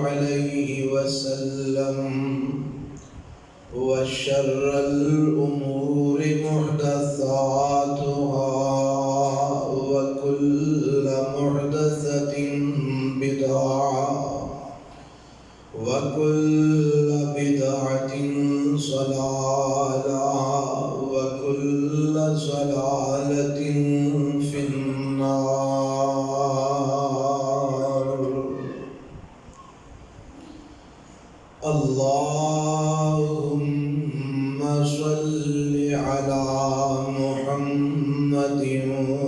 عليه وسلم وشر الأمور محدثاتها وكل محدثة بدعة وكل بدعة ضلالة وكل ضلالة في النار. اللهم صل على محمد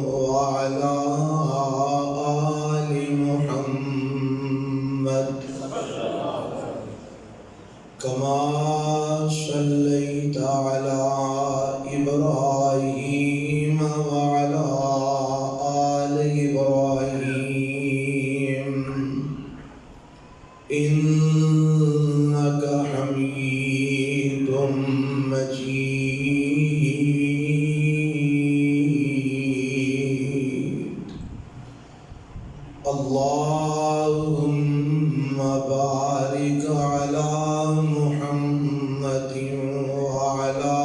وعلى آل محمد كما صليت على إبراهيم وعلى آل إبراهيم إنك حميد مجيد. اللهم بارك على محمد وعلى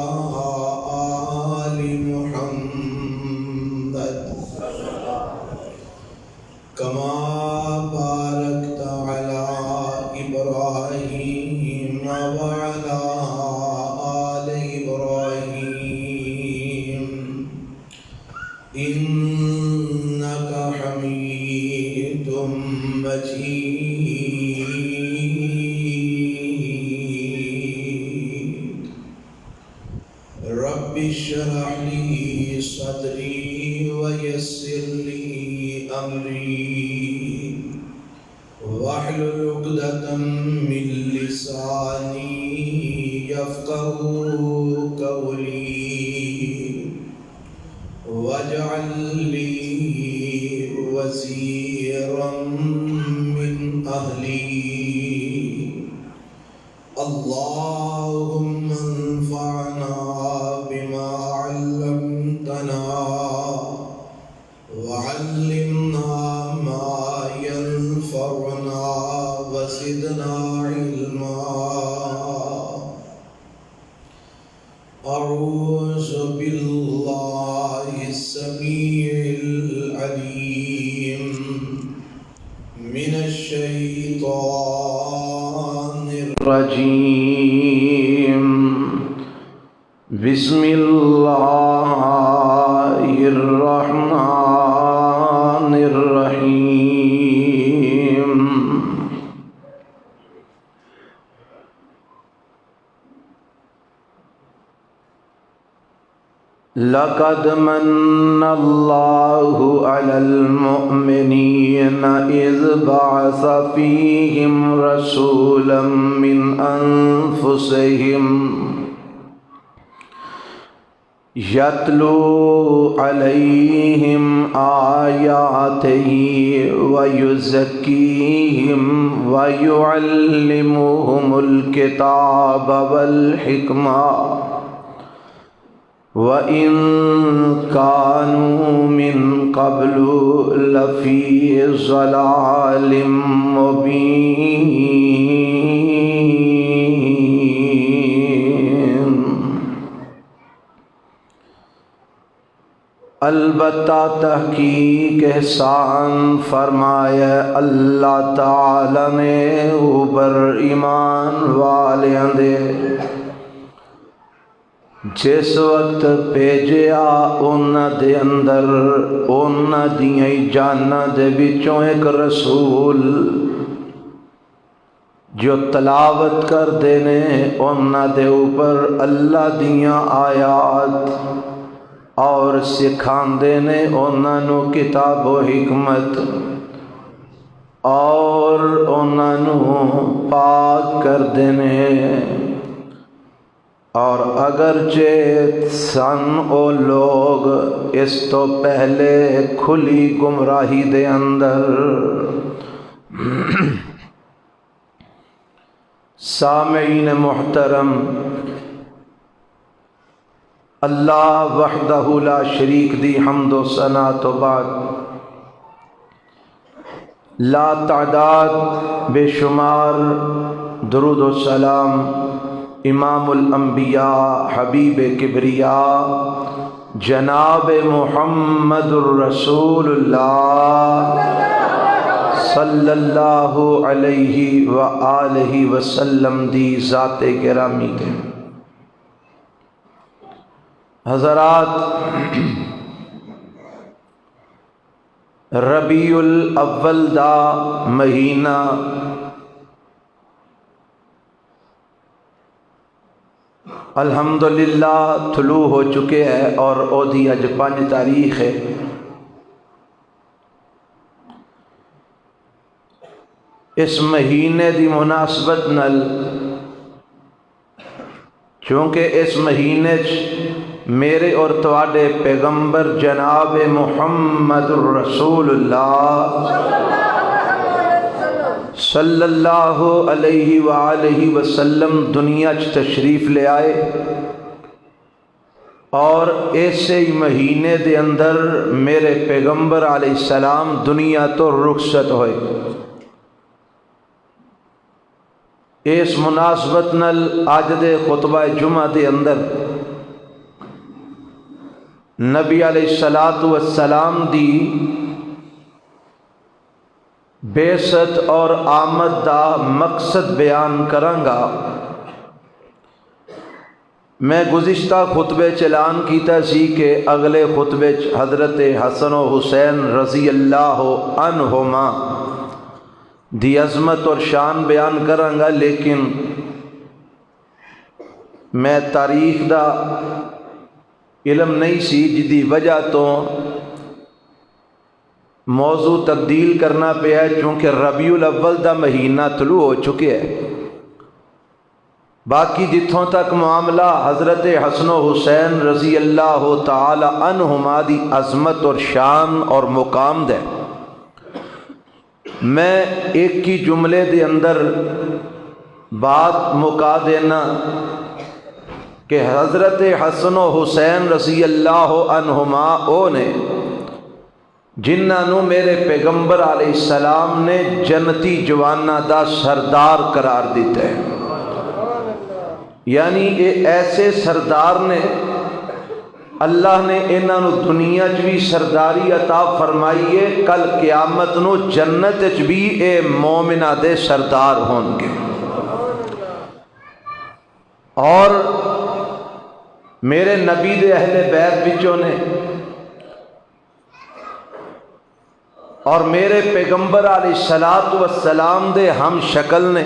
آل محمد كما باركت على إبراهيم وعلى آل إبراهيم إنك حميد مجيد. رب اشرح لي صدري ويسر لي أمري واحلل عقدة من لساني يفقهوا قولي واجعل لي وزيرا من أهلي. اللهم انفعنا بما علمتنا وعلمنا ما ينفعنا وزدنا علما. أعوذ بالله السميع العليم من الشيطان الرجيم. بسم الله الرحمن الرحيم. لقد من الله على المؤمنين إذ بعث فيهم رسولا من أنفسهم يتلو عليهم آياته ويزكيهم ويعلمهم الكتاب والحكمة وَإِن كَانُوا مِن قَبْلُ لَفِي ضَلَالٍ مُبِينٍ. البتہ تحقیق احسان فرمایا اللہ تعالی نے اوپر ایمان والیاں دے جس وقت بھیجیا انہاں دے اندر انہاں دیاں جاناں دے وچوں ایک رسول جو تلاوت کر دینے انہاں دے اوپر اللہ دیاں آیات اور سکھان دینے انہاں نو کتاب و حکمت اور انہاں نو پاک کر دینے. اور اگرچہ سن او لوگ اس تو پہلے کھلی گمراہی دے اندر سامعین محترم، اللہ وحدہ لا شریک دی حمد و ثنا تو بعد لا تعداد بے شمار درود و سلام امام الانبیاء حبیب کبریاء جناب محمد الرسول اللہ صلی اللہ علیہ وآلہ وسلم دی ذات گرامی دے۔ حضرات، ربیع الاول دا مہینہ الحمدللہ طلوع ہو چکے ہے اور او دی اج 5 تاریخ ہے۔ اس مہینے دی مناسبت نال چونکہ اس مہینے میرے اور تواڈے پیغمبر جناب محمد الرسول اللہ صلی اللہ علیہ وآلہ وسلم دنیا تشریف لے آئے، اور ایسے ہی مہینے دے اندر میرے پیغمبر علیہ السلام دنیا تو رخصت ہوئے۔ اس مناسبت نال آج دے خطبہ جمعہ دے اندر نبی علیہ الصلوۃ والسلام دی بعثت اور آمد دا مقصد بیان کرانگا۔ میں گزشتہ خطبے اعلان کیتا سی کہ اگلے خطبے حضرت حسن و حسین رضی اللہ عنہما دی عظمت اور شان بیان کرانگا، لیکن میں تاریخ دا علم نہیں سی، جدی وجہ تو موضوع تبدیل کرنا پیا ہے، چونکہ ربیع الاول دا مہینہ طلوع ہو چکے ہے۔ باقی جتھوں تک معاملہ حضرت حسن و حسین رضی اللہ تعالی عنہما دی عظمت اور شان اور مقام دے، میں ایک ہی جملے دے اندر بات مکا دینا کہ حضرت حسن و حسین رضی اللہ عنہما او نے جنہاں میرے پیغمبر علیہ السلام نے جنتی جوانہ دا سردار قرار دیتا ہے، یعنی یہ ایسے سردار نے اللہ نے انہاں دنیا چ بھی سرداری عطا فرمائی ہے، کل قیامت نو جنت چ بھی اے مومنہ دے سردار ہون گے۔ اور میرے نبی دے اہل بیت وچوں نے اور میرے پیغمبر علیہ الصلوۃ والسلام دے ہم شکل نے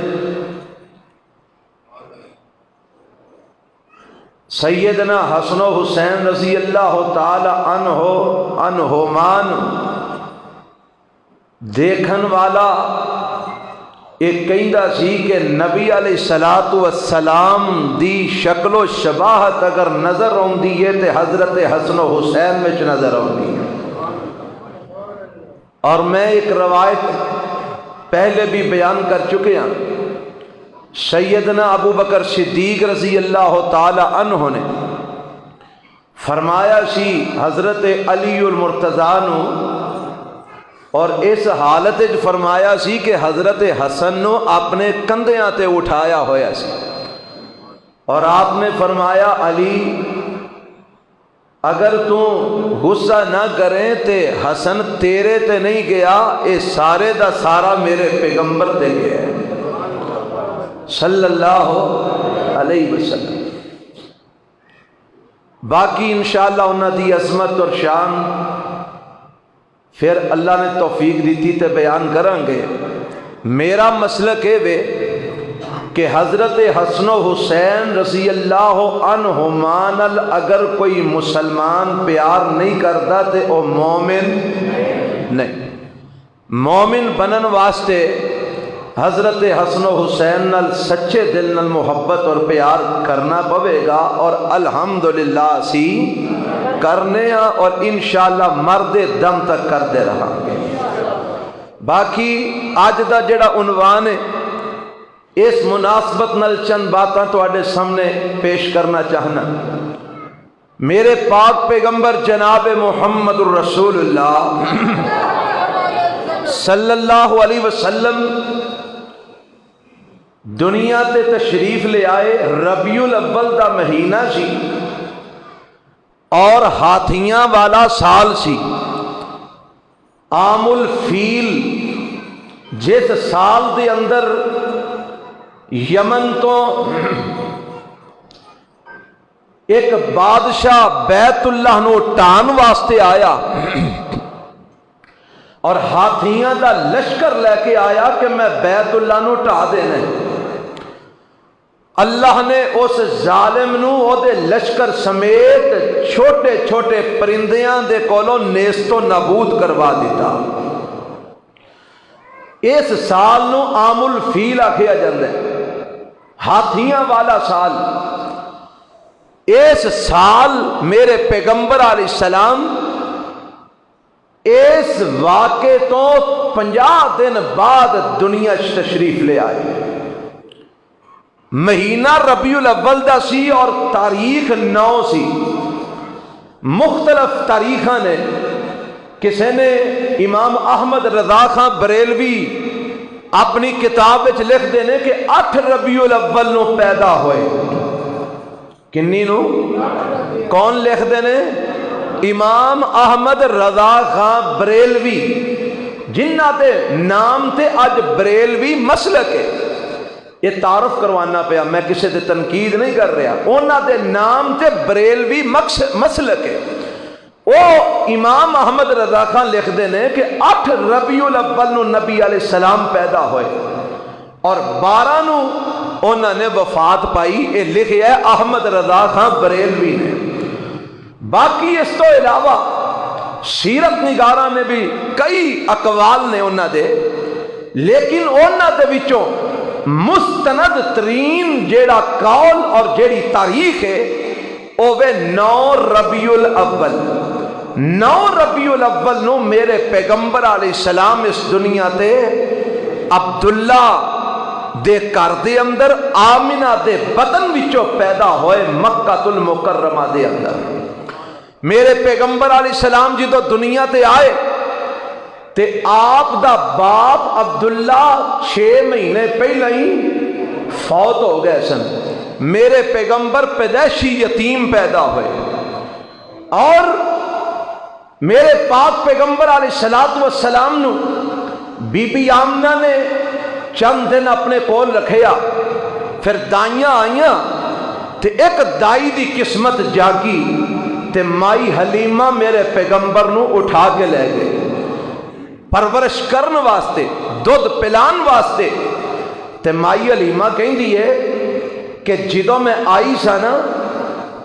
سیدنا حسن و حسین رضی اللہ تعالی عنہمان دیکھن والا ایک کہندا سی کہ نبی علیہ الصلوۃ والسلام دی شکل و شباہت اگر نظر آندی ہے تے حضرت حسن و حسین وچ نظر آندی ہے۔ اور میں ایک روایت پہلے بھی بیان کر چکے ہیں، سیدنا ابو بکر صدیق رضی اللہ تعالی عنہ نے فرمایا سی حضرت علی المرتضیٰ نو، اور اس حالت فرمایا سی کہ حضرت حسن نو اپنے کندھیاں تے اٹھایا ہویا سی، اور آپ نے فرمایا علی اگر تو غصہ نہ کریں تے حسن تیرے تے نہیں گیا، اے سارے دا سارا میرے پیغمبر تے گیا ہے صلی اللہ علیہ وسلم۔ باقی انشاءاللہ انہاں دی عظمت اور شان پھر اللہ نے توفیق دیتی تے بیان کریں گے۔ میرا مسلک ہے وے کہ حضرت حسن و حسین رضی اللہ عنہما نال اگر کوئی مسلمان پیار نہیں کرتا تے او مومن نہیں۔ مومن بنن واسطے حضرت حسن و حسین نال سچے دل نال محبت اور پیار کرنا پوے گا، اور الحمدللہ اسی کرنے ہاں اور انشاءاللہ مرد دم تک کرتے رہا گے۔ باقی آج دا جڑا عنوان ہے، اس مناسبت نال چند باتاں تواڈے سامنے پیش کرنا چاہنا۔ میرے پاک پیغمبر جناب محمد الرسول اللہ صلی اللہ علیہ وسلم دنیا تے تشریف لے آئے، ربیع الاول دا مہینہ سی اور ہاتھیاں والا سال سی۔ عام الفیل جس سال دے اندر یمن تو ایک بادشاہ بیت اللہ نو ٹان واسطے آیا اور ہاتھیاں دا لشکر لے کے آیا کہ میں بیت اللہ نو ٹا دینا، اللہ نے اس ظالم نو او دے لشکر سمیت چھوٹے چھوٹے پرندیاں دے کولوں نیست و نابود کروا دیتا۔ اس سال نو عام الفیل آکھیا جاندے، ہاتھیاں والا سال۔ اس سال میرے پیغمبر علیہ السلام اس واقعے تو 50 دن بعد دنیا تشریف لے آئے۔ مہینہ ربیع الاول دا سی اور تاریخ 9 سی۔ مختلف تاریخاں نے، کسی نے امام احمد رضا خان بریلوی اپنی کتاب وچ لکھ دینے کہ 8 ربیع الاول نو پیدا ہوئے۔ کنی نو؟ کون لکھ دینے؟ امام احمد رضا خان بریلوی، جنہ دے نام تے اج بریلوی مسلک ہے۔ یہ تعارف کروانا پیا، میں کسی دے تنقید نہیں کر رہا، انہاں دے نام تے بریلوی مسلک ہے۔ او امام احمد رضا خان لکھ دینے کہ 8 ربیع الاول نو نبی علیہ السلام پیدا ہوئے اور 12 نو انہوں نے وفات پائی۔ یہ لکھیا ہے احمد رضا خان بریلوی نے۔ باقی اس تو علاوہ سیرت نگاراں نے بھی کئی اقوال نے انہوں دے، لیکن انہوں دے وچوں مستند ترین جیڑا قول اور جیڑی تاریخ ہے وہ 9 ربیع الاول۔ 9 ربیع الاول نو میرے پیغمبر علیہ السلام اس دنیا تے عبداللہ دے گھر دے اندر آمنہ دے بدن وچوں پیدا ہوئے، مکہ المکرمہ دے اندر۔ میرے پیغمبر علیہ السلام جدو دنیا تے آئے تے آپ دا باپ عبداللہ 6 مہینے پہلے ہی فوت ہو گئے سن۔ میرے پیغمبر پیدائشی یتیم پیدا ہوئے اور میرے پاک پیغمبر علیہ السلام نو بی بی آمنہ نے چند دن اپنے کول رکھیا، پھر دائیاں آئیاں تے ایک دائی دی قسمت جاگی تے مائی حلیمہ میرے پیغمبر نو اٹھا کے لے گئے پرورش کرن واسطے، دودھ پلان واسطے۔ تے مائی حلیمہ کہیں دیئے کہ جدو میں آئی سا نا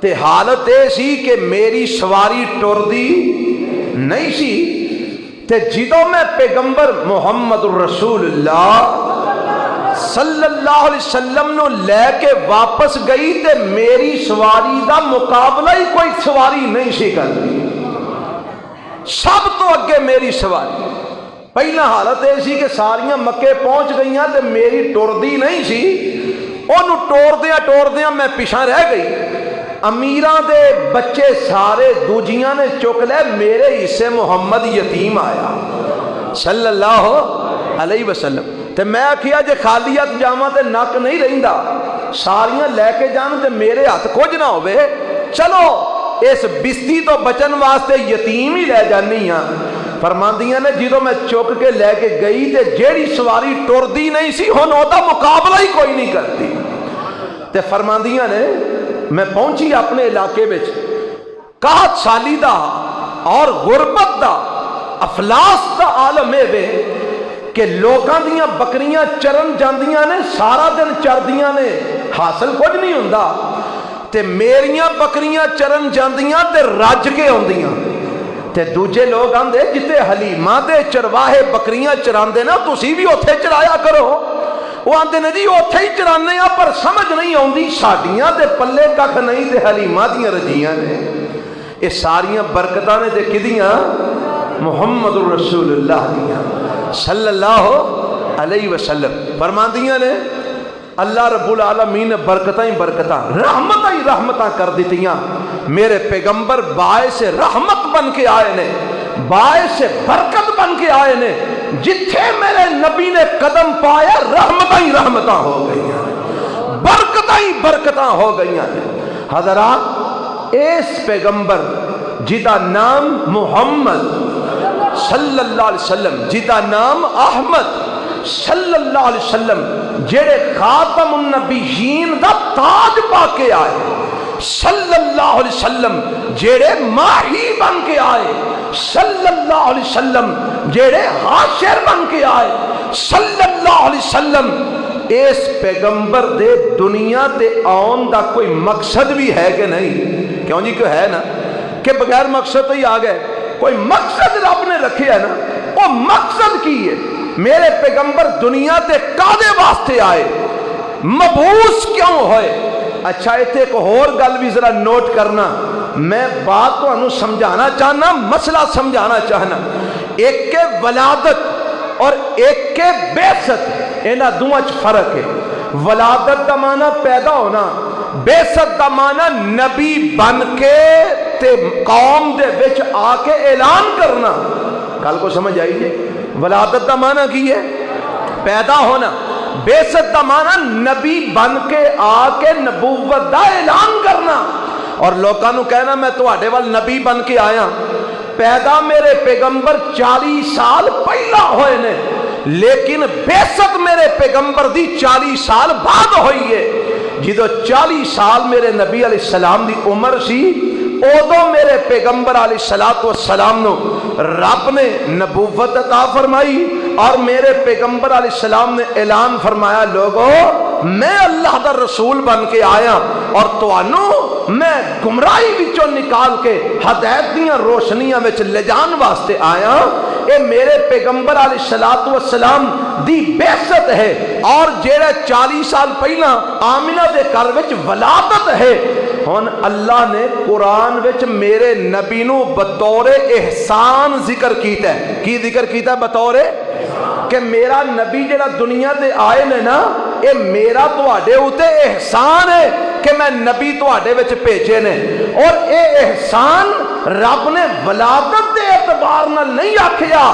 تے حالت ایسی کہ میری سواری ٹر دی نہیں سی، تے جدو میں پیغمبر محمد الرسول اللہ صلی اللہ علیہ وسلم نو لے کے واپس گئی تے میری سواری دا مقابلہ ہی کوئی سواری نہیں سی کرتی، سب تو اگے میری سواری۔ پہلا حالت ایسی کہ ساریاں مکے پہنچ گئیاں تے میری ٹردی نہیں سی، انہوں ٹوردیاں میں پیچھے رہ گئی۔ امیراں دے بچے سارے دوجیاں نے چک لے، میرے حصے محمد یتیم آیا صلی اللہ علیہ وسلم۔ تے میں آکھیا جے خالیت جاواں تے نک نہیں رہندا، ساریاں لے کے جان تے میرے ہاتھ کچھ نہ ہوئے، چلو اس بستی تو بچن واسطے یتیم ہی لے جانی ہاں۔ فرماندیاں نے جدو میں چک کے لے کے گئی تے جیڑی سواری ٹردی نہیں سی ہن او دا مقابلہ ہی کوئی نہیں کرتی۔ تے فرماندیاں نے میں پہنچی اپنے علاقے وچ، 61 سالی دا اور غربت دا افلاس دا عالم ہے کہ لوگاں دیاں بکریاں چرن جاندیاں نے، سارا دن چردیاں نے، حاصل کچھ نہیں ہوندا، تے میریاں بکریاں چرن جاندیاں تے رج کے ہوندیاں۔ تے دوجے لوگ آندے جتے حلیمہ دے چرواہے بکریاں چراندے نا تسی بھی اوتھے چرایا کرو، وہ آندے نے جی اوتھے ہی چرانے ہیں پر سمجھ نہیں آندی ساڈیاں دے پلے ککھ نہیں تے حلیمہ دیاں رجیاں نے۔ یہ ساریاں برکتاں نے تے کدیاں محمد الرسول اللہ دیاں صلی اللہ علیہ وسلم۔ فرماندیاں نے اللہ رب العالمین نے برکتاں ہی برکتاں، رحمتاں ہی رحمتاں کر دیتیاں۔ میرے پیغمبر باعث رحمت بن کے آئے نے، باعث برکت بن کے آئے نے۔ جتھے میرے نبی نے قدم پایا رحمتاں ہی رحمتاں ہو گئی ہیں، برکتاں ہی برکتاں ہو گئی ہیں۔ حضرات اس پیغمبر جدا نام محمد صلی اللہ علیہ وسلم، جدا نام احمد صلی اللہ علیہ وسلم، جڑے خاتم النبیین دا تاج پا کے آئے صلی اللہ علیہ وسلم، جڑے ماہی بن کے آئے صلی اللہ علیہ وسلم، جڑے حاشر بن کے آئے صلی اللہ علیہ وسلم، اس پیغمبر دے دنیا تے آن دا کوئی مقصد بھی ہے کہ نہیں؟ کیوں جی، کوئی ہے نا کہ بغیر مقصد تو ہی آ گئے؟ کوئی مقصد رب نے رکھے ہے نا، وہ مقصد کی ہے؟ میرے پیغمبر دنیا تے کادے واسطے آئے، مبعوث کیوں ہوئے؟ اچھا ایتھے ایک اور گل بھی ذرا نوٹ کرنا، میں بات تو انہوں سمجھانا چاہنا، مسئلہ سمجھانا چاہنا۔ ایک کے ولادت اور ایک کے بعثت، اینا دوچ فرق ہے۔ ولادت دا معنی پیدا ہونا، بعثت دا معنی نبی بن کے تے قوم دے وچ آ کے اعلان کرنا۔ کل کو سمجھ آئیے، ولادت دا معنی کی ہے؟ پیدا ہونا۔ بعثت دا معنی نبی بن کے آ کے نبوت دا اعلان کرنا اور لوکاں نو کہنا میں تواڈے وال نبی بن کے آیا۔ پیدا میرے پیغمبر 40 سال پہلا ہوئے نے، لیکن بعثت میرے پیغمبر دی 40 سال بعد ہوئی ہے۔ جدو 40 سال میرے نبی علیہ السلام دی عمر سی، اودو میرے پیغمبر علیہ السلام نو رب نے نبوت عطا فرمائی اور میرے پیغمبر علیہ السلام نے اعلان فرمایا، لوگو میں اللہ دا رسول بن کے آیا اور توانو میں گمراہی وچوں نکال کے ہدایت دیاں روشنیاں وچ لے جان واسطے آیا۔ اے میرے پیغمبر علیہ السلام دی بعثت ہے اور جیڑے 40 سال پہلا آمنہ دے گھر وچ ولادت ہے۔ ہن اللہ نے قرآن وچ میرے نبی نو بطور احسان ذکر کیتا ہے۔ کی ذکر کیتا ہے؟ بطور کہ میرا نبی جڑا دنیا دے آئے نے نا، اے میرا تواڈے اوتے احسان ہے کہ میں نبی تواڈے وچ بھیجے نے، اور اے احسان رب نے ولادت دے اعتبار نال نہیں آکھیا،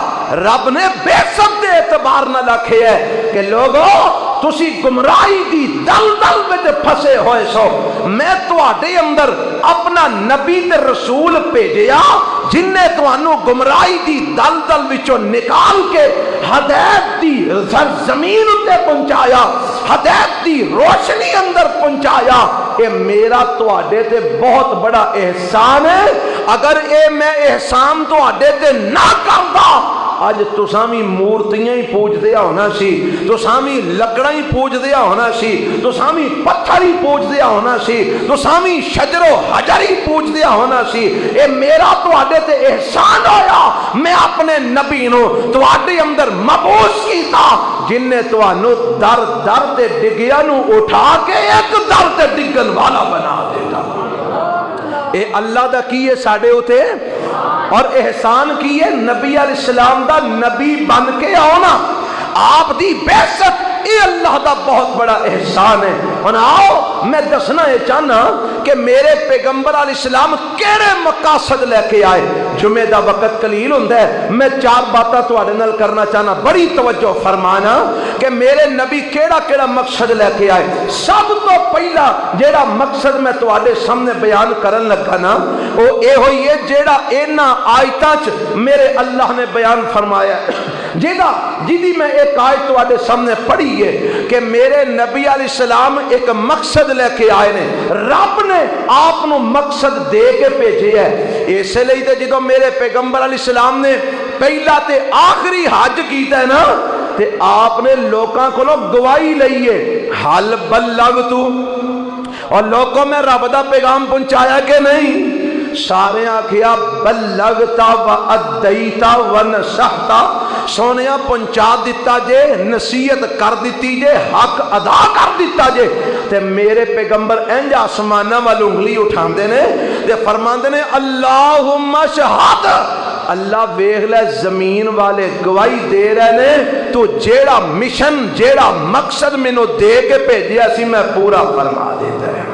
رب نے بعثت دے اعتبار نال آکھیا ہے کہ لوگو تسی گمراہی دی دلدل وچ پھسے ہوئے سو، میں تواڈے اندر اپنا نبی تے رسول بھیجیا جن نے تانوں گمراہی دی دلدل وچوں نکال کے ہدایت دی زمین تے پہنچایا، ہدایت دی روشنی اندر پہنچایا۔ اے میرا تواڈے تے بہت بڑا احسان ہے۔ اگر اے میں احسان تواڈے تے نہ کردا، اج تساں وی مورتیاں ہی پوج دیا ہونا سی، تساں وی لکڑاں ہی پوج دیا ہونا سی، تساں وی پتھر ہی پوج دیا ہونا سی، تساں وی شجر و حجر ہی پوج دیا ہونا سی۔ اے میرا تواڈے تے احسان ہویا، میں اپنے نبی نو تواڈے اندر مبعوث کیتا جن نے تانوں در در تے ڈگیا نو اٹھا کے ایک در تے ڈگن والا بنا دیتا۔ اے اللہ دا کی ہے ساڈے اوتے، اور احسان کی ہے نبی علیہ السلام دا نبی بن کے آنا، آپ دی بعثت، یہ اللہ دا بہت بڑا احسان ہے۔ اور آؤ میں دسنا یہ چاہنا کہ میرے پیغمبر علیہ السلام کیڑے مقاصد لے کے آئے۔ جمعہ دا وقت قلیل ہوندہ ہے، میں 4 باتاں تواڈے نال کرنا چاہنا، بڑی توجہ فرمانا کہ میرے نبی کیڑا مقصد لے کے آئے۔ سب تو پہلا جیڑا مقصد میں تواڈے سامنے بیان کرن لگا نا، وہ اے ہوئی ہے جیڑا اینا آیتاں چ میرے اللہ نے بیان فرمایا جدی میں ایک آیت تواڈے سامنے پڑھی ہے کہ میرے نبی علیہ السلام ایک مقصد لے کے آئے نے، رب نے آپ نو مقصد دے کے بھیجے ہے۔ اسے لئی تے جدوں میرے پیغمبر علیہ السلام نے پہلا تے آخری حج کیتا ہے نا، تے آپ نے لوکاں کولوں گواہی لئی ہے، حل بلغتو، اور لوگوں میں رب دا پیغام پہنچایا کہ نہیں؟ سارے آکھیا بلغتا و ادیتا و نصحتا، سونیا پہنچا دیتا جے، نصیحت کر دیتی جے، حق ادا کر دیتا جے۔ تے میرے پیغمبر انج آسمانہ وال انگلی اٹھاندے نے تے فرماندے نے اللہم شہاد، اللہ ویکھ لے زمین والے گواہی دے رہے نے تو جیڑا مشن جیڑا مقصد مینوں دے کے بھیجیا سی میں پورا فرما دیتا ہے۔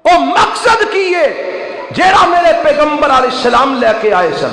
وہ مقصد کیے جیڑا میرے پیغمبر علیہ السلام لے کے آئے سن،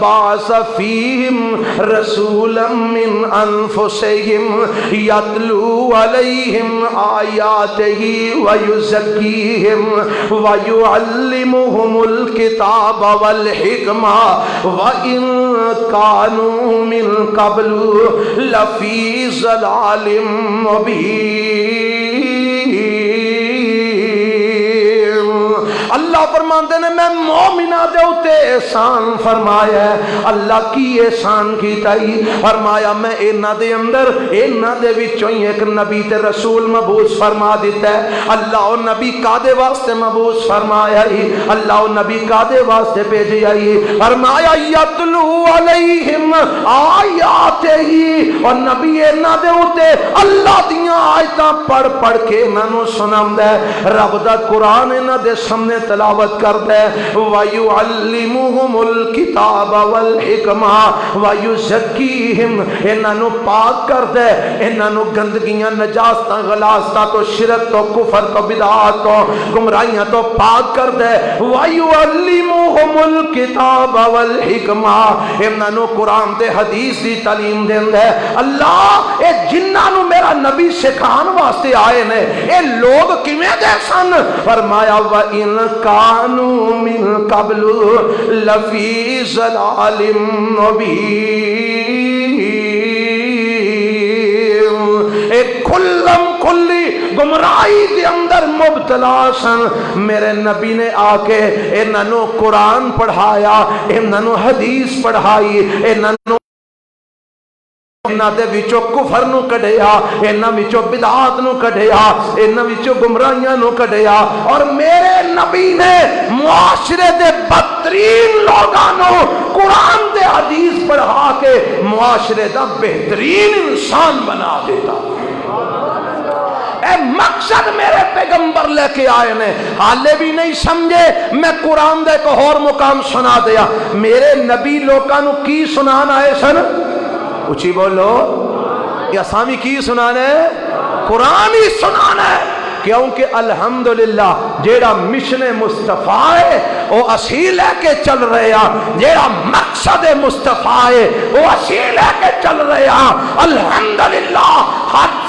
بعث فیہم رسولا من انفسہم یتلو علیہم آیاتہ ویزکیہم ویعلمہم الکتاب والحکمہ وَإِن كَانُوا مِن قَبْلُ لَفِي ضَلَالٍ مُبِينٍ۔ اللہ فرماندے نے میں مومنہ دے اتے احسان فرمایا ہے۔ اللہ کی احسان کیتا ہی فرمایا میں اینا دے اندر اینا دے وچوں ایک نبی تے رسول مبعوث فرما دیتا ہے۔ اللہ او نبی کادے واسطے مبعوث فرمایا ہی، اللہ او نبی کادے واسطے بھیجیا ہی، فرمایا یتلو علیہم آیات ہی، اور نبی اینا دے اتے اللہ دیاں آیتاں پڑھ پڑھ کے انہوں سناوندا ہے، رب دا قرآن انہاں دے سامنے تلاوت کرتا ہے، وَيُعَلِّمُهُمُ الْكِتَابَ وَالْحِكْمَةَ وَيُزَكِّيهِمْ، انہوں پاک کرتا ہے، انہوں گندگیاں نجاستاں غلاستاں تو شرک تو کفر تو بدعات تو گمراہیاں تو پاک کرتا ہے، وَيُعَلِّمُهُمُ الْكِتَابَ وَالْحِكْمَةَ، انہوں قرآن تے حدیث دی تعلیم دیندہ ہے۔ اللہ اے جنہاں میرا نبی سکھان واسطے آئے نے، اے لوگ کیویں دے سن؟ فرمایا وَإِن كَانُوا مِن قَبْلُ لَفِي ضَلَالٍ مُبِينٍ، ایک کھلم کھلی گمراہی کے اندر مبتلا سن، میرے نبی نے آ کے انہوں قرآن پڑھایا، انہوں حدیث پڑھائی، انہوں انہاں دے وچوں کفر نو کڈیا، انہاں وچوں بدعات نو کڈیا، انہاں وچوں گمراہیاں نو کڈیا، اور میرے نبی نے معاشرے دے بدترین لوگاں نو قرآن دے حدیث پڑھا کے معاشرے دا بہترین انسان بنا دیتا۔ اے مقصد میرے پیغمبر لے کے آئے نے، حالے بھی نہیں سمجھے، میں قرآن دے کو اور مقام سنا دیا۔ میرے نبی لوگاں نو کی سنان آئے سن؟ اچھی بولو، یہ اسامی کی سنانا ہے؟ قرآن ہی سنانا ہے، کیونکہ الحمدللہ جیڑا مشن مصطفیٰ ہے وہ اسی لے کے چل رہے ہیں، جیڑا مقصد مصطفیٰ ہے وہ اسی لے کے چل رہے ہیں۔ الحمدللہ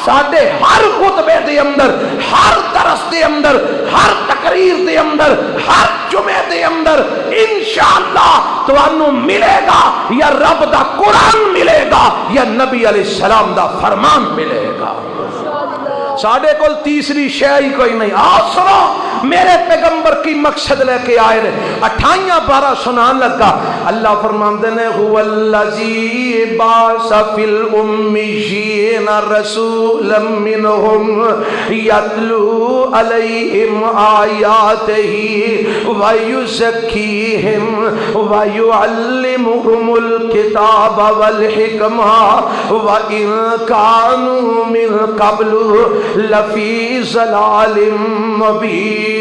ساڈے ہر خطبے دے اندر، ہر درس دے اندر، ہر تقریر دے اندر، ہر جمعے دے اندر انشاءاللہ تو انہوں ملے گا یا رب دا قرآن ملے گا یا نبی علیہ السلام دا فرمان ملے گا۔ ساڑھے کل تیسری شے ہی کوئی نہیں۔ آؤ سنو، میرے پیغمبر کی مقصد لے کے آئے نے، 28 سنان لگا۔ اللہ فرماندے نے هو الذی بعث فی الامیین رسولا منہم یتلو علیہم آیاتہ ویزکیہم ویعلمہم الکتاب والحکمہ وَإِن كَانُوا مِن قَبْلُ لفی ضلال مبین۔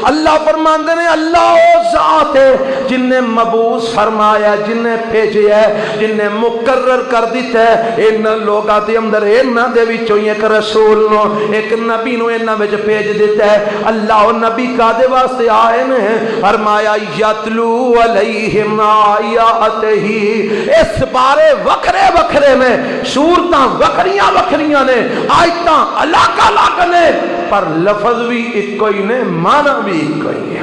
اللہ فرماندے نے اللہ وہ ذات ہے جن نے مبعوث فرمایا، جن نے بھیجیا ہے، جن نے مقرر کر دیتا ہے ان لوگاں دے اندر انہاں دے وچوں ایک رسول نو، ایک نبی نو انہاں وچ بھیج دیتا ہے۔ اللہ او نبی کادے واسطے آئے نے؟ فرمایا یتلو علیہم آیاتہ، اس بارے وکھرے وکھرے نے، صورتاں وکھریاں وکھریاں نے، آیتاں الگ الگ نے، پر لفظ بھی ایک کوئی نے، معنی بھی ایک کوئی ہے،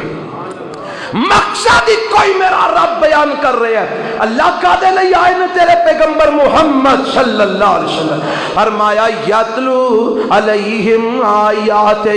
مقصد ہی کوئی میرا رب بیان کر رہے ہیں۔ اللہ کا دے لئی آئے نے تیرے پیغمبر محمد صلی اللہ علیہ وسلم، فرمایا یتلو علیہم آیاتہ،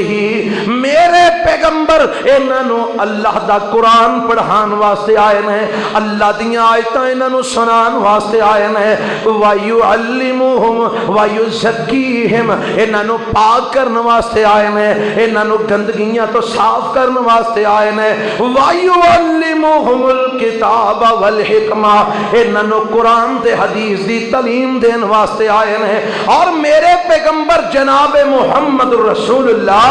میرے پیغمبر انہوں اللہ دا قرآن پڑھان واسطے آئے نے، اللہ دیاں آیتاں انہوں سنان واسطے آئے نے، وَيُعَلِّمُهُمْ وَيُزَكِّيهِمْ، انہوں پاک کرن واسطے آئے نے، انہوں گندگیاں تو صاف کرن واسطے آئے نے، وَيُعَلِّمُهُمُ الْكِتَابَ وَالْحِكْمَةَ، انہوں قرآن دے حدیث دی تعلیم دین واسطے آئے نے۔ اور میرے پیغمبر جناب محمد رسول اللہ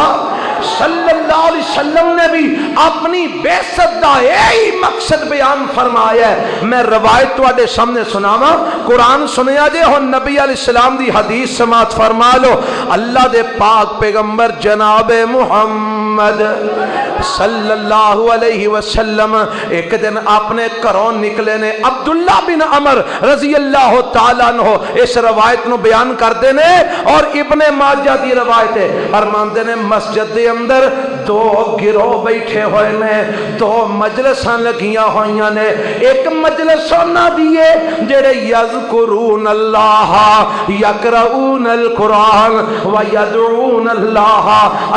صلی اللہ علیہ وسلم نے بھی اپنی بیعت دا یہی مقصد بیان فرمایا ہے۔ میں روایت تواڈے سامنے سناواں، قرآن سنیا جے ہن نبی علیہ السلام دی حدیث سماعت فرما لو۔ اللہ دے پاک پیغمبر جناب محمد صلی اللہ علیہ وسلم ایک دن اپنے گھروں نکلے نے۔ عبداللہ بن عمر رضی اللہ تعالیٰ عنہ اس روایت نو بیان کردے نے اور ابن ماجہ دی روایت ہے، فرماندے نے مسجد دے اندر دو گروہ بیٹھے ہوئے نے، دو مجلساں لگیاں ہوئیاں نے۔ ایک مجلس انہاں دی ہے جڑے یذکرون اللہ یقرؤون القرآن ویدعون اللہ،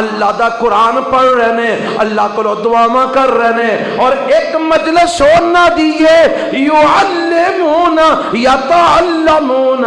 اللہ دا قرآن پڑھ رہے نے، اللہ کو دعاواں کر رہے نے۔ اور ایک مجلس انہاں دی ہے یعلمون یتعلمون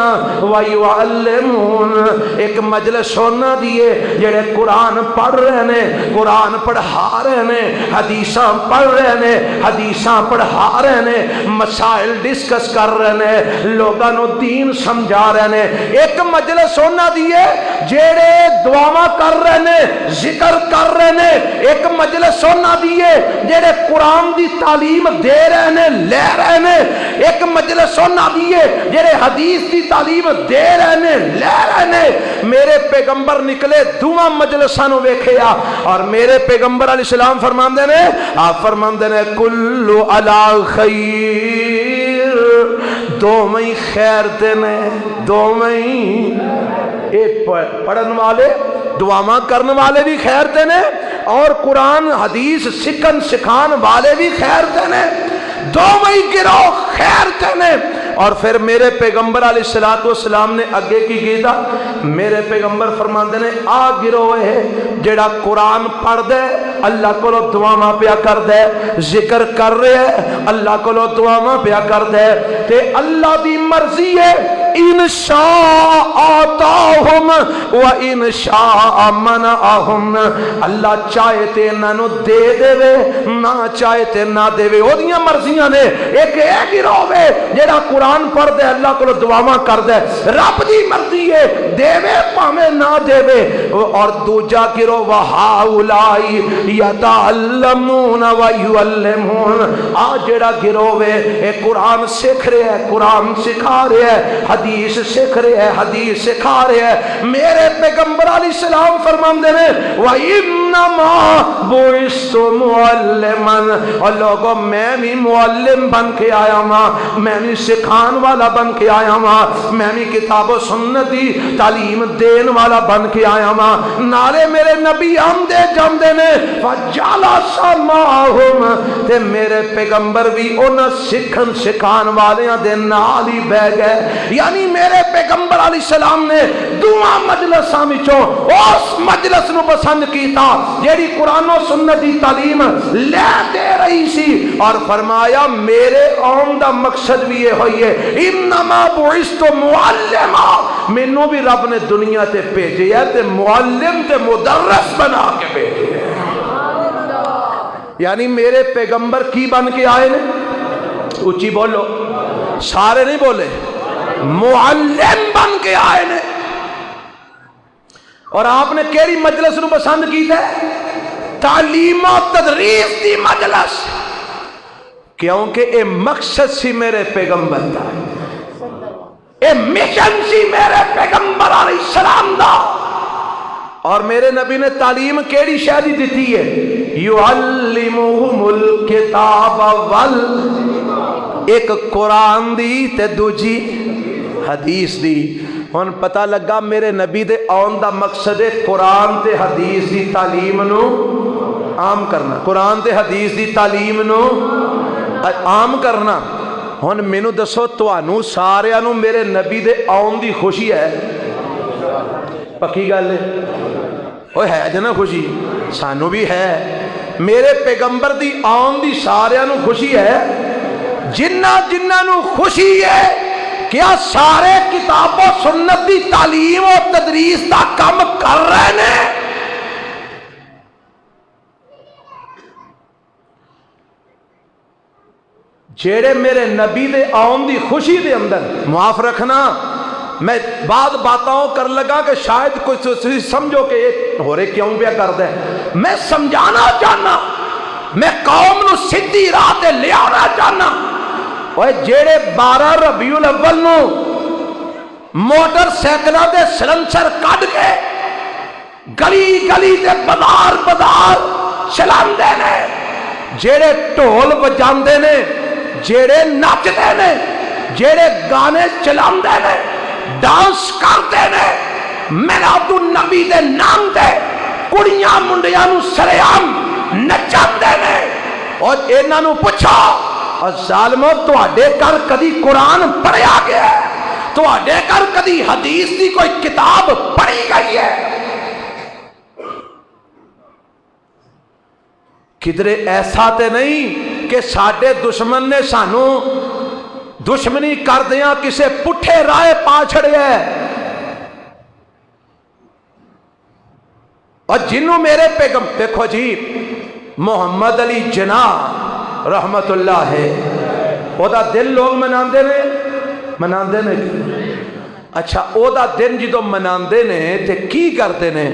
ویعلمون، ایک مجلس انہاں دی ہے جڑے قرآن پڑھ رہے نے، قرآن پڑھا رہے نے، حدیثاں پڑھ رہے نے، حدیثاں پڑھا رہے نے، مسائل ڈسکس کر رہے نے، لوگاں نو دین سمجھا رہے نے۔ ایک مجلس انہاں دی ہے جڑے دعاواں کر رہے نے، ذکر کر رہے نے۔ ایک مجلس انہاں دی ہے جڑے قرآن دی تعلیم دے رہے نے، لے رہے نے۔ ایک مجلس انہاں دی ہے جڑے حدیث دی تعلیم دے رہے نے، لے رہے نے۔ میرے پیغمبر نکلے دوواں مجلساں نو ویکھیا اور میرے پیغمبر علیہ السلام فرماندے نے، آپ فرماندے نے کل علی خیر، دو میں خیر دینے، دو میں ایک پڑھن والے دعاواں کرنے والے بھی خیر دینے اور قرآن حدیث سکھن سکھان والے بھی خیر دینے، دو میں گروہ خیر دینے۔ اور پھر میرے پیغمبر علیہ السلام نے اگے کی کیتا، میرے پیغمبر فرماندے نے آ گروہ ہے جڑا قرآن پڑھ دے، اللہ کو دعاواں پیا کر دے، ذکر کر رہے اللہ کو دعاواں پیا کر دے، تے اللہ دی مرضی ہے انشاء آتاہم و انشاء منعہم، اللہ چاہے تے انہاں نو دے دے نہ چاہے تے نہ دے، او دیاں مرضیاں نے۔ ایک گروہ ہے جڑا قرآن پڑھ دے، اللہ کو دعاواں کر دے، رب دی مرضی ہے دے پاویں نہ دے۔ اور دوجا گروہ وہاؤلائی یتعلمون ویعلمون، آ جڑا گروہ ہے اے قرآن سکھ رہے ہے، قرآن سکھا رہے ہے، حدیث سکھ رہے ہے، حدیث سکھا رہے ہے۔ میرے پیغمبر علیہ السلام فرماندے نے وَإِنَّمَا بُعِثْتُ مُعَلِّمًا، اور لوگوں میں بھی معلم بن کے آیا ہوں، میں بھی سکھان والا بن کے آیا ہوں، میں بھی کتاب و سنت دی تعلیم دین والا بن کے آیا ہوں۔ نالے میرے نبی آمدے جاندے نے فَجَلَسَ مَعَهُمْ، تے میرے پیغمبر بھی انہاں سکھن سکھان والیاں دے نال ہی بہ گئے۔ یعنی میرے پیغمبر علیہ السلام نے دوواں مجلساں وچوں اس مجلس نو پسند کیتا جیڑی قرآن و سنت دی تعلیم لے دے رہی سی، اور فرمایا میرے آن دا مقصد بھی یہ ہوئی ہے انما بعثت معلما، مینوں بھی رب نے دنیا تے بھیجے ہے تے معلم تے مدرس بنا کے بھیجے ہے۔ یعنی میرے پیغمبر کی بن کے آئے نے؟ اونچی بولو، سارے نہیں بولے، معلم بن کے آئے نے۔ اور آپ نے کیڑی مجلس نو پسند کیتا ہے؟ تعلیم و تدریس دی مجلس، کیونکہ اے مقصد سی میرے پیغمبر دا، اے مشن سی میرے پیغمبر علیہ السلام دا۔ اور میرے نبی نے تعلیم کیڑی شے دی دتی ہے؟ یعلمہم الکتاب ایک قرآن دی تے دوجی حدیث دی۔ ہن پتہ لگا میرے نبی دے آن دا مقصد ہے قرآن تے حدیث دی تعلیم نو عام کرنا، قرآن تے حدیث دی تعلیم نو عام کرنا۔ ہن مینوں دسو تانوں ساریاں نو میرے نبی دے آن دی خوشی ہے؟ پکی گل ہے؟ اوہ ہے جنا خوشی؟ سانو بھی ہے۔ میرے پیغمبر دی آن دی ساریاں نو خوشی ہے؟ جنہ نو خوشی ہے کیا سارے کتاب و سنت دی تعلیم و تدریس دا کام کر رہے ہیں؟ جیڑے میرے نبی دے آن دی خوشی دے اندر معاف رکھنا میں بعد باتوں کر لگا کہ شاید کوئی سمجھو کہ یہ ہو رہے کیوں پیا کر دے. میں سمجھانا چاہنا, میں قوم نو سیدھی راہ تے لے آنا چاہنا. اوے جیڑے 12 ربیع الاول نو موٹر سائیکلاں دے سلنسر کڈ کے گلی گلی تے بازار بازار چلاندے نے, جیڑے ڈھول بجاندے نے, جیڑے نچدے نے, جیڑے گانے چلاندے نے, ڈانس کرتے نے, میلاد النبی دے نام تے کڑیاں منڈیاں نو سریام نچاندے نے. اور انہاں نو پوچھا اور ظالمو تواڈے گھر کدی قرآن پڑھیا گیا ہے؟ تواڈے گھر کدی حدیث دی کوئی کتاب پڑھی گئی ہے؟ کدھرے ایسا تے نہیں کہ ساڈے دشمن نے سانو دشمنی کر دیاں کسے پٹھے رائے پا چھڑیا ہے. اور جنوں میرے پیغمبر دیکھو جی محمد علی جناح رحمت اللہ ہے, او دا دن لوگ مناندے نے. اچھا او دا دن جدو مناندے نے تے کی کرتے نے؟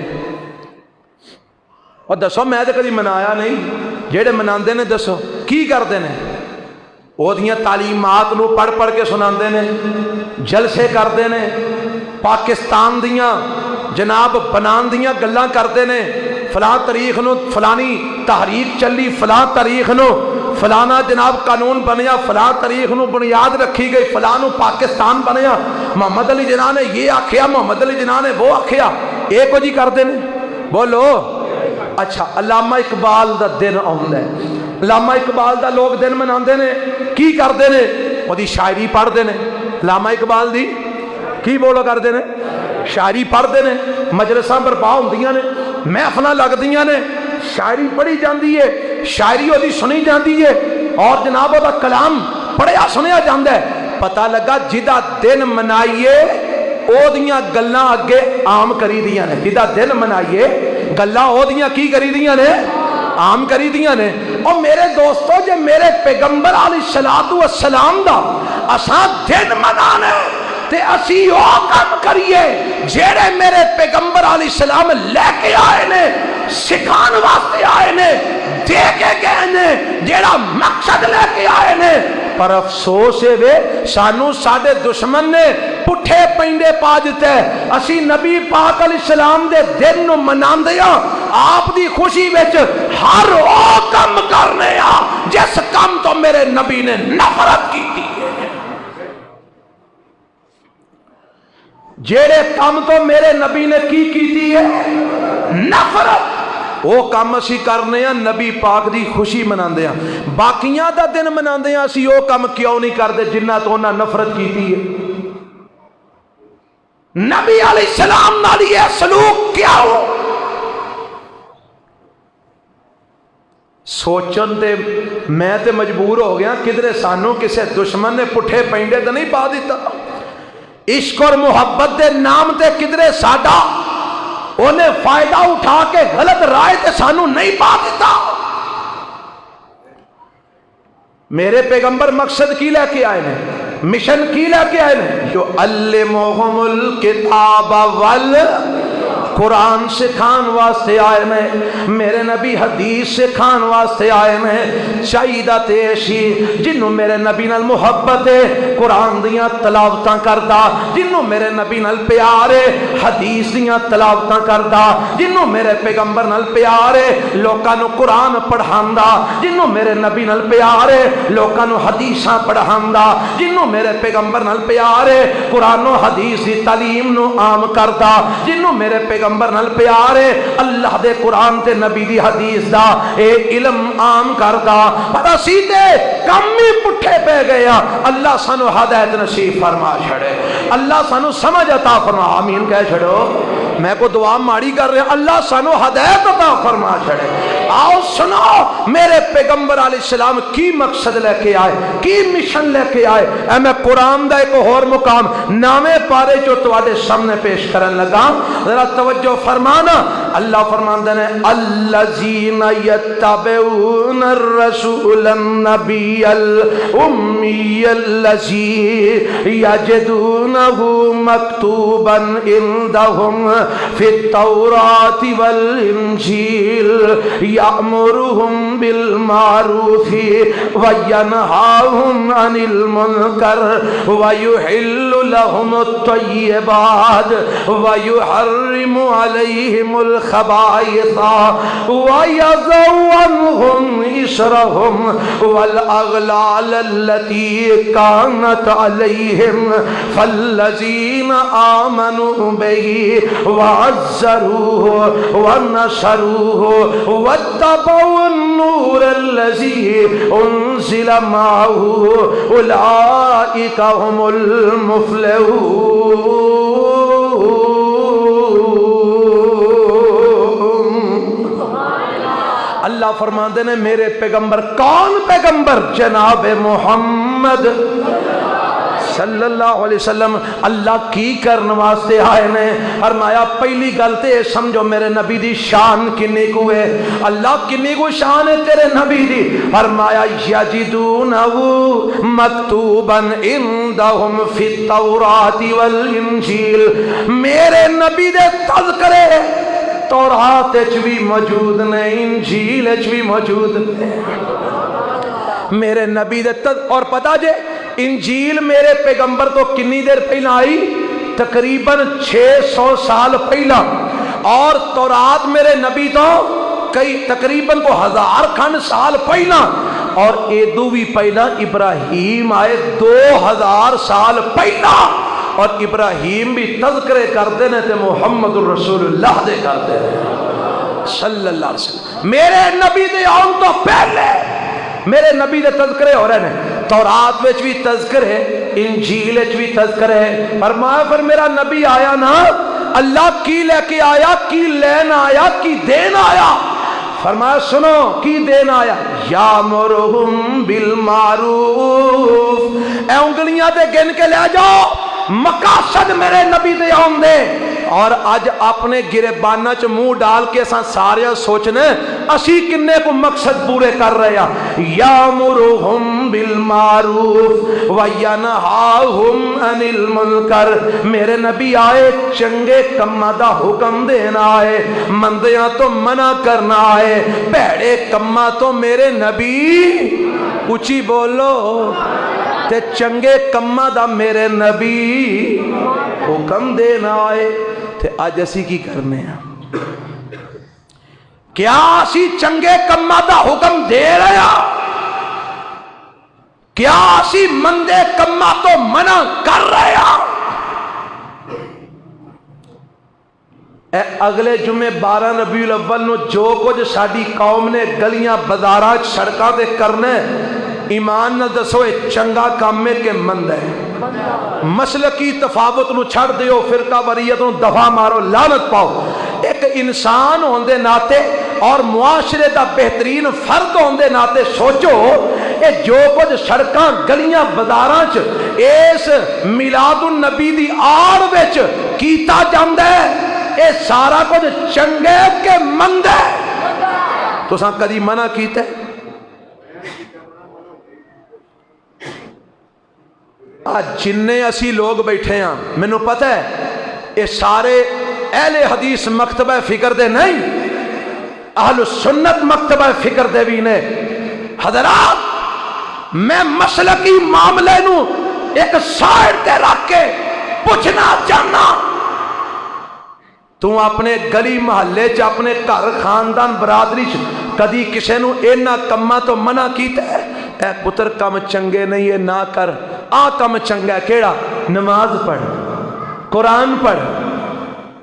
اور دسو, میں تے کدی منایا نہیں. جیڑے مناندے نے دسو کی کرتے نے؟ او دیاں تعلیمات نو پڑھ پڑھ کے سناندے نے, جلسے کرتے نے, پاکستان دیاں جناب بنان دیاں گلاں کرتے نے. فلاں تاریخ نو فلانی تحریک چلی, فلاں تاریخ نو فلانا جناب قانون بنیا, فلاں تاریخ نو بنیاد رکھی گئی, فلاں نو پاکستان بنیا, محمد علی جناح نے یہ آکھیا, محمد علی جناح نے وہ آکھیا. ایک کو جی کرتے نے بولو. اچھا علامہ اقبال دا دن آندا ہے, علامہ اقبال دا لوگ دن مناندے نے, کی کرتے نے؟ وہ دی شاعری پڑھتے نے. علامہ اقبال دی کی بولو کرتے نے؟ شاعری پڑھتے نے, مجلساں برپا ہوندیاں نے, محفلاں لگدیاں نے, شاعری پڑھی جاندی ہے, شاعری وہ دی سنی جاندی ہے, اور جناب وہ دا کلام پڑھیا سنیا جاندا ہے. پتہ لگا جدا دن منائیے او دیاں گلاں اگے عام کری دیاں نے. جدا دن منائیے گلاں او دیاں کی کری دیاں نے؟ عام کری دیاں نے. اور میرے دوستو جے میرے پیغمبر علیہ السلام دا اساں دن منانا تے اسی او کام کریے جیڑے میرے پیغمبر علیہ السلام لے کے آئے نے, سکھان واسطے آئے نے, دے کے گئے نے, جیڑا مقصد لے کے آئے نے. پر افسوس ہے وے سانو ساڈے دشمن نے پٹھے پینڈے پا دیتے. اسی نبی پاک علیہ السلام دے دن نو مناندے ہاں, آپ دی خوشی وچ ہر او کم کرنے ہاں جس کم تو میرے نبی نے نفرت کی تھی. جیڑے کام تو میرے نبی نے کی کیتی ہے نفرت, وہ کام اسی کرنے ہیں نبی پاک دی خوشی مناندے ہیں. باقیاں دا دن مناندے ہیں اسی وہ کام کیوں نہیں کردے جنہ تو انہاں نفرت کیتی ہے؟ نبی علیہ السلام نال یہ سلوک کیا ہو؟ سوچن تے میں تے مجبور ہو گیا کدھرے سانو کسے دشمن نے پٹھے پینڈے تے نہیں پا دیتا. عشق اور محبت دے نام تے کدھرے ساڈا انہیں فائدہ اٹھا کے غلط رائے تے سانو نہیں پا دیتا. میرے پیغمبر مقصد کی لے کے آئے نے, مشن کی لے کے آئے نے؟ جو علمہم الکتاب وال قرآن سکھان واسطے آئے میں, میرے نبی حدیث سکھان واسطے آئے میں. چاہیدہ تیشی جنہوں میرے نبی نال محبت ہے قرآن دیاں تلاوتاں کردا, جنہوں میرے نبی نال پیار ہے حدیث دیاں تلاوتاں کردا, جنہوں میرے پیغمبر نال پیار ہے لوکاں نو قرآن پڑھاندا, جنہوں میرے نبی نال پیار ہے لوکاں نو حدیثاں پڑھاندا, جنہوں میرے پیغمبر نال پیار ہے قرآن و حدیث دی تعلیم نو عام کردا, جنہوں میرے پیغمبر نال پیار ہے اللہ دے قرآن تے نبی دی حدیث دا اے علم عام کردا. پر اسی تے کم ہی پٹھے پہ گیا. اللہ سانو ہدایت نصیب فرما چھڑے, اللہ سانو سمجھ عطا فرما, آمین کہہ چھڑو. میں کو دعا ماڑی کر رہا اللہ سانو ہدایت عطا فرما چھڑے آؤ سنو میرے پیغمبر علیہ السلام کی مقصد لے کے آئے کی مشن لے کے آئے اے میں قرآن دا ایک اور مقام نامے پارے جو تواڈے سامنے پیش کرن لگا ذرا توجہ فرمانا اللہ فرماندے نے الذین یتبعون الرسول النبی الامی الذی یجدونہ مکتوبا عندہم فی التوراۃ والانجیل یأمرہم بالمعروف وینہاہم عن المنکر ویحل لہم الطیبات ویحرم علیہم الخبائث ویضع عنہم اسرہم والاغلال التي كانت عليهم فالذين آمنوا به وعزروه ونصروه واتبعوا النور الذي أنزل معه أولئك هم المفلحون اللہ فرماندے نے میرے پیغمبر کون پیغمبر جناب محمد صلی اللہ علیہ وسلم اللہ کی کرن واسطے آئے نے فرمایا پہلی گل تے سمجھو میرے نبی دی شان کنی کو ہے اللہ کنی کو شان ہے تیرے نبی دی فرمایا یجدونہ مکتوبا عندہم فی التوراۃ والانجیل میرے نبی دے تذکرے تورات اچ بھی موجود نے انجیل اچ بھی موجود نے میرے نبی دے اور پتا جے انجیل میرے پیغمبر تو کنی دیر پہلا آئی تقریباً 600 سال پہلا اور تورات میرے نبی تو کئی تقریباً کو 1000 کھنڈ سال پہلا اور ایدو بھی پہلا ابراہیم آئے 2000 سال پہلا اور ابراہیم بھی تذکرے کرتے ہیں تو محمد الرسول اللہ دے کرتے ہیں صلی اللہ علیہ وسلم میرے نبی دے آن تو پہلے میرے نبی دے تذکرے ہو رہے ہیں تورات وچ بھی تذکرے انجیل وچ بھی تذکرے فرمایا پھر میرا نبی آیا نا اللہ کی لے کے آیا کی لین آیا کی دین آیا فرمایا سنو کی دین آیا یامرہم بالمعروف اے انگلیاں دے گن کے لے جاؤ مقاصد میرے نبی دے آن دے اور آج اپنے گریبانہ چ منہ ڈال کے سارے سوچنے اسی کنے کو مقصد پورے کر رہے ہیں یامرہم بالمعروف وینہاہم عن المنکر میرے نبی آئے چنگے کمہ دا حکم دینا آئے مندیاں تو منع کرنا آئے بھڑے کمہ تو میرے نبی اچھی بولو تے چنگے کمہ دا میرے نبی حکم دینا آئے تے آج اسی کی کرنے ہیں کیا اسی چنگے کمہ دا حکم دے رہے ہیں کیا اسی مندے کمہ تو منع کر رہے ہیں اے اگلے جمعے 12 ربیع الاول نو جو کچھ ساڈی قوم نے گلیاں بازاراں سڑکاں تے کرنے ایمان نہ دسو چنگا کام میں کہ مند ہے مسلکی تفاوت نو چھڑ دیو فرقہ وریت نو دفع مارو لعنت پاؤ ایک انسان ہوندے ناتے اور معاشرے دا بہترین فرد ہوندے ناتے سوچو اے جو کچھ سڑکاں گلیاں بازاراں چ اس میلاد النبی دی آڑ وچ کیتا جاندا ہے اے سارا کچھ چنگے کے مند ہے تو ساں کدی منع کیتا ہے آج جننے اسی لوگ بیٹھے ہیں میں نے پتہ ہے یہ سارے اہل حدیث مکتبہ فکر دے نہیں اہل سنت مکتبہ فکر دے بھی نے حضرات میں مسلکی معاملے نو ایک سائڈ تے رکھ کے پوچھنا چاہنا تو اپنے گلی محلے چ اپنے گھر خاندان برادری چ کدی کسے نو اینا کمہ تو منع کیتا ہے اے پتر کم چنگے نہیں ہے نہ کر آ کم چنگا ہے کیڑا نماز پڑھ قرآن پڑھ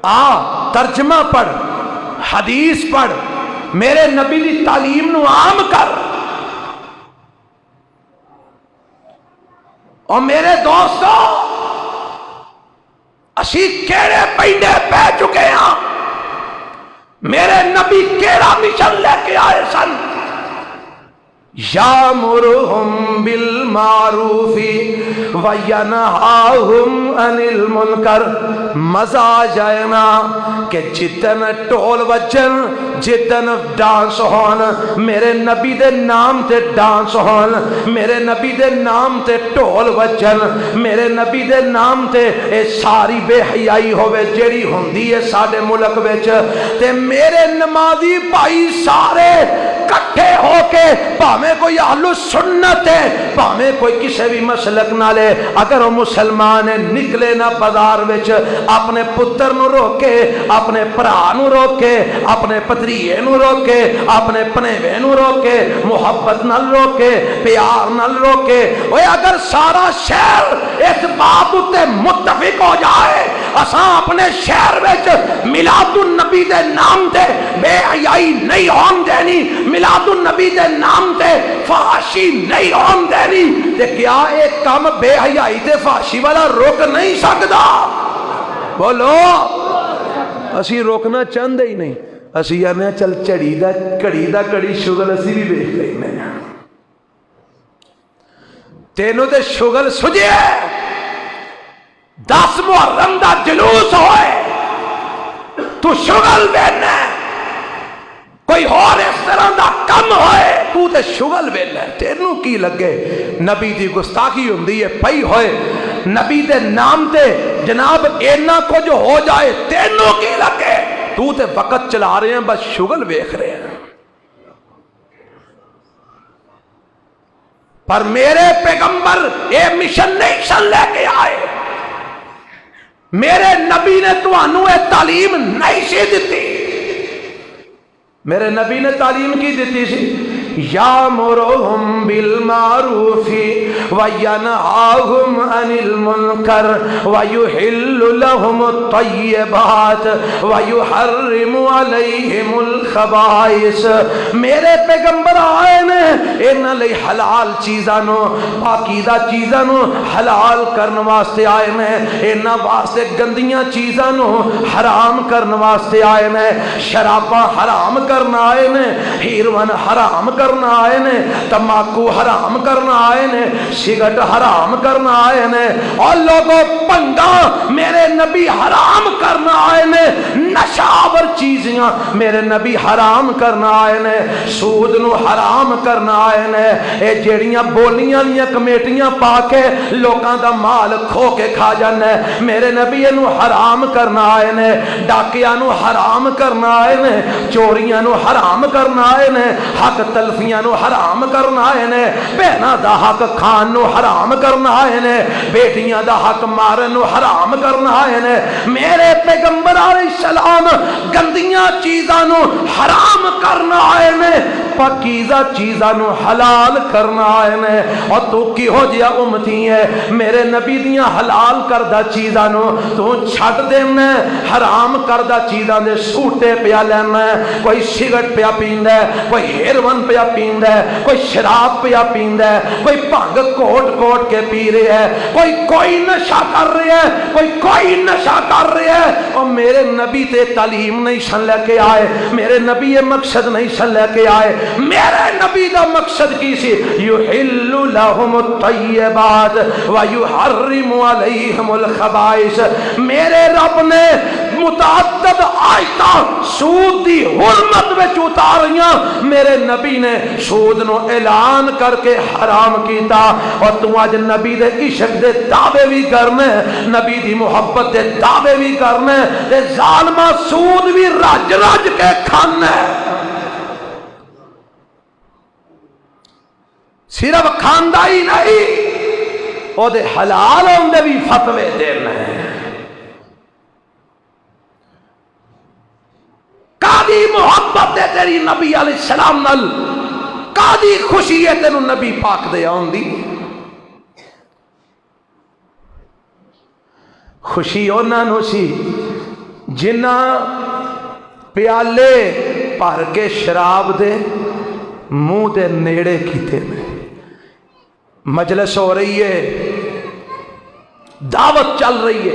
آ ترجمہ پڑھ حدیث پڑھ میرے نبی دی تعلیم نو عام کر اور میرے دوستو اسی کیڑے پینڈے پہ چکے ہاں. میرے نبی کیڑا مشن لے کے آئے سن؟ یامرہم بالمعروف وینہاہم عن المنکر. مزہ آ جائے نا کہ جتن ٹول وجن، جتن ڈانس ہون، میرے نبی دے نام تے ڈانس ہون، میرے نبی دے نام تے ٹول وجن، میرے نبی دے نام تے اے ساری بے حیائی ہوئے جیڑی ہوندی ہے ساڈے ملک وچ، تے میرے نمازی بھائی سارے کٹھے ہو کے پاویں کوئی اہل سنت ہے، پاویں کوئی کسی بھی مسلک نالے، اگر وہ مسلمان نکلے نہ بازار وچ اپنے پتر نو روکے، اپنے بھرا نو روکے، اپنے پتریے نو روکے، اپنے پنیوے نو روکے، محبت نال روکے، پیار نال روکے. اوے اگر سارا شہر اس بات تے متفق ہو جائے اساں اپنے شہر وچ میلاد النبی دے نام تے بے حیائی نہیں ہون دینی، میلاد النبی دے نام تے فحاشی نہیں ہون دینی، تے کیا ایک کام بے حیائی تے فحاشی والا روک نہیں سکدا؟ بولو. اسی روکنا چاہندے ہی نہیں، اسی یارنے چل چڑی دا کڑی شغل اسی بھی دیکھ لینے. تینوں تے شغل سجے 10 محرم دا جلوس ہوئے تو شغل بینا، کوئی اور اس طرح دا کم ہوئے تو تے شغل بینا. تینوں کی لگے نبی دی گستاخی ہوندی ہے پئی ہوئے، نبی دے نام تے جناب اینا کو جو ہو جائے تینوں کی لگے تو تے وقت چلا رہے ہیں بس شغل بیکھ رہے ہیں. پر میرے پیغمبر اے مشن نہیں سن لے کے آئے، میرے نبی نے تو انو اے تعلیم نہیں سی دیتی. میرے نبی نے تعلیم کی دیتی سی یامرہم بالمعروف وینہاہم عن المنکر ویحل لہم الطیبات ویحرم علیہم الخبائث. میرے پیغمبر آئے نے انہاں لئی حلال چیزانو، پاکیزہ چیزانو حلال کرن واسطے آئے نے، انہاں واسطے گندیاں چیزانو حرام کرن واسطے آئے نے، شراباں حرام کرنا آئے نے، ہیروین حرام کرنا آئے نے، تماکو حرام کرنا آئے نے، سگرٹ حرام کرنا آئے نے، اور لوگوں پنگا میرے نبی حرام کرنا آئے نے، نشاور چیزیاں میرے نبی حرام کرنا آئے نے، سود نو حرام کرنا آئے نے، اے جیڑیاں بولیاں لیاں کمیٹیاں پا کے لوکاں دا مال کھو کے کھا جانے میرے نبی نو حرام کرنا آئے نے، ڈاکیاں نو حرام کرنا آئے نے، چوریاں نو حرام کرنا آئے نے، حق تلفیاں نو حرام کرنا آئے نے، بہنا دا حق کھان نو حرام کرنا آئے نے، بیٹیاں دا حق مارن نو حرام کرنا آئے نے. میرے پیغمبر علیہ السلام گندیاں چیزاں نو حرام کرنا آئے نے، پاکیزہ چیزاں نو حلال کرنا آئے نے. اور تو کی ہو جیا امتی ہے میرے نبی دیاں حلال کردہ چیزاں نو تو چھٹ دینا، حرام کردہ چیزاں دے سوٹے پیا لینا. کوئی سگرٹ پیا پیندا ہے، کوئی ہیروین پیا پیندا ہے، کوئی شراب پیا پیندا ہے، کوئی بھنگ کوٹ کے پی رہے ہے، کوئی نشہ کر رہے ہے، کوئی نشہ کر رہے ہے. اور میرے نبی تے تعلیم نہیں سن لے کے آئے، میرے نبی یہ مقصد نہیں سن لے کے آئے. میرے نبی دا مقصد کی سی یحل لہم الطیبات ویحرم علیہم الخبائث. میرے رب نے متعدد آیتاں سود دی حرمت وچ اتاریاں، میرے نبی نے سود نو اعلان کر کے حرام کیتا. اور تو اج نبی دے عشق دے دعوے بھی کرنے، نبی دی محبت دے دعوے بھی کرنے، تے ظالمہ سود بھی رج رج کے کھانے. صرف کھاندا ہی نہیں، او دے حلال ہوندے بھی فتوے دینے. کادی محبت ہے تیری نبی علیہ السلام نال، کادی خوشی ہے تینو نبی پاک دے آن دی. خوشی انہاں نو سی جنہ پیالے بھر کے شراب دے منہ دے نیڑے کیتے نے. مجلس ہو رہی ہے، دعوت چل رہی ہے،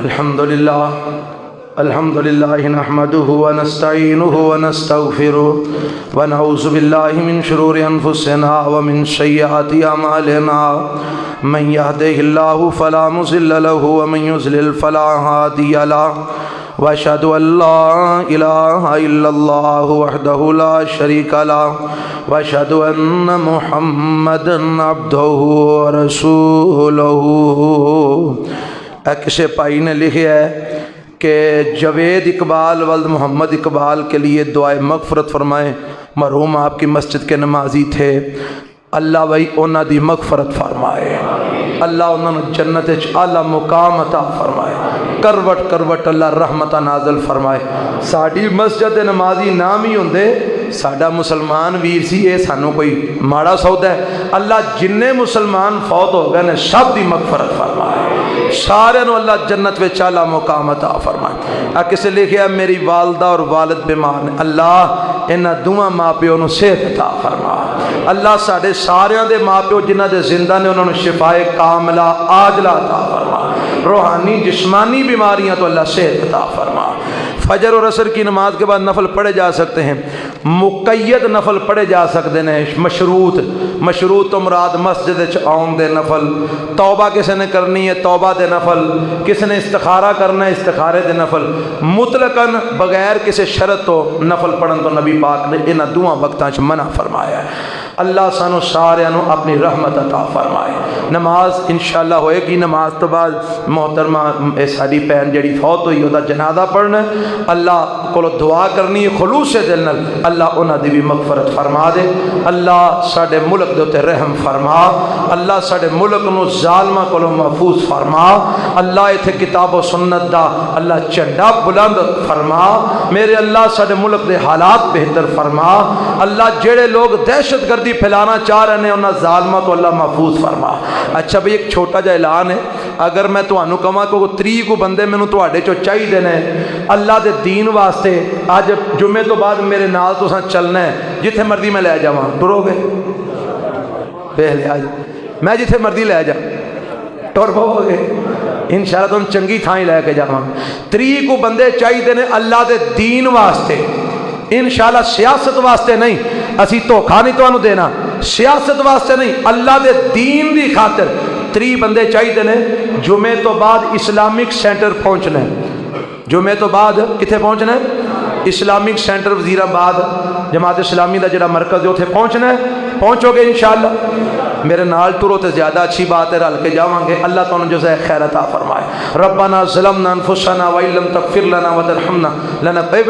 الحمد لله نحمده ونستعينه ونستغفره ونعوذ بالله من شرور أنفسنا ومن سيئات أعمالنا من يهده الله فلا مضل له ومن يضلل فلا هادي له وأشهد أن لا إله إلا الله وحده لا شريك له وأشهد أن محمدا عبده ورسوله۔ کسی بھائی نے لکھا ہے کہ جاوید اقبال ولد محمد اقبال کے لیے دعائے مغفرت فرمائیں، مرحوم آپ کی مسجد کے نمازی تھے، اللہ بھائی انہاں دی مغفرت فرمائے، اللہ انہاں نے جنت وچ اعلیٰ مقام عطا فرمائے، کروٹ کروٹ اللہ رحمت نازل فرمائے۔ ساڈی مسجد دے نمازی نام ہی ہوندے ساڈا مسلمان ویر سی، اے سانوں کوئی ماڑا سودا ہے؟ اللہ جننے مسلمان فوت ہو گئے نے سب دی مغفرت فرمائے، سارے نو اللہ جنت وچ اعلیٰ مقام عطا فرمائے۔ کسے لکھیا میری والدہ اور والد بیمار نے، اللہ انہاں دوواں ماں پیو نو صحت عطا فرما، اللہ ساڈے ساریاں دے ماں پیو جنہاں دے زندہ نے انہاں نو شفائے کاملہ عاجلہ عطا فرما، روحانی جسمانی بیماریاں تو اللہ صحت عطا فرما۔ فجر اور عصر کی نماز کے بعد نفل پڑھے جا سکتے ہیں، مقید نفل پڑھے جا سکتے ہیں، مشروط تو مراد مسجد آؤں دے نفل، توبہ کسی نے کرنی ہے توبہ دے نفل، کسی نے استخارہ کرنا ہے استخارے دے نفل، مطلقاً بغیر کسی شرط تو نفل پڑھن تو نبی پاک نے انہاں دوہاں وقتاں چ منع فرمایا ہے۔ اللہ سانو سارے نو اپنی رحمت عطا فرمائے۔ نماز انشاءاللہ ہوئے گی، نماز تو بعد محترمہ ساری بہن جڑی فوت ہوئی وہ جنازہ پڑھنا ہے، اللہ کو دعا کرنی ہے خلوص سے دل نال، اللہ انہاں دی بھی مغفرت فرما دے، اللہ ساڈے ملک دے تے رحم فرما، اللہ ساڈے ملک نو ظالماں کولوں محفوظ فرما، اللہ ایتھے کتاب و سنت دا اللہ جھنڈا بلند فرما، میرے اللہ ساڈے ملک دے حالات بہتر فرما، اللہ جڑے لوگ دہشت گردی پھیلانا چاہ رہے ہیں انہاں ظالماں تو اللہ محفوظ فرما۔ اچھا بھئی ایک چھوٹا جا اعلان ہے، اگر میں تانوں کہاں کہ 30 کو بندے مینوں تواڈے چوں چاہیے نے اللہ دے دین واسطے، اج جمعے تو بعد میرے نال تساں چلنا ہے، جتھے مرضی میں لے جاواں، ٹرو گے؟ میں جتھے مرضی لے جا ٹر پاؤ گے انشاءاللہ، تم چنگی تھاں ہی لے کے جاواں۔ 30 کو بندے چاہیے نے اللہ دے دین واسطے، انشاءاللہ سیاست واسطے نہیں، اسی دھوکھا نہیں تانوں دینا، سیاست واسطے نہیں، اللہ دے دین دی خاطر 30 بندے چاہیے نے۔ جمعے تو بعد اسلامک سینٹر پہنچنا ہے، جمعے تو بعد کتنے پہنچنا ہے؟ اسلامک سینٹر وزیر آباد جماعت اسلامی دا جڑا مرکز ہے اتنے پہنچنا ہے، پہنچو گے انشاءاللہ، میرے نال ٹرو تے زیادہ اچھی بات ہے، رل کے جاواں گے، اللہ تعالیٰ جزائے خیر عطا فرمائے۔ ربنا ظلمنا انفسنا وان لم تغفر لنا وترحمنا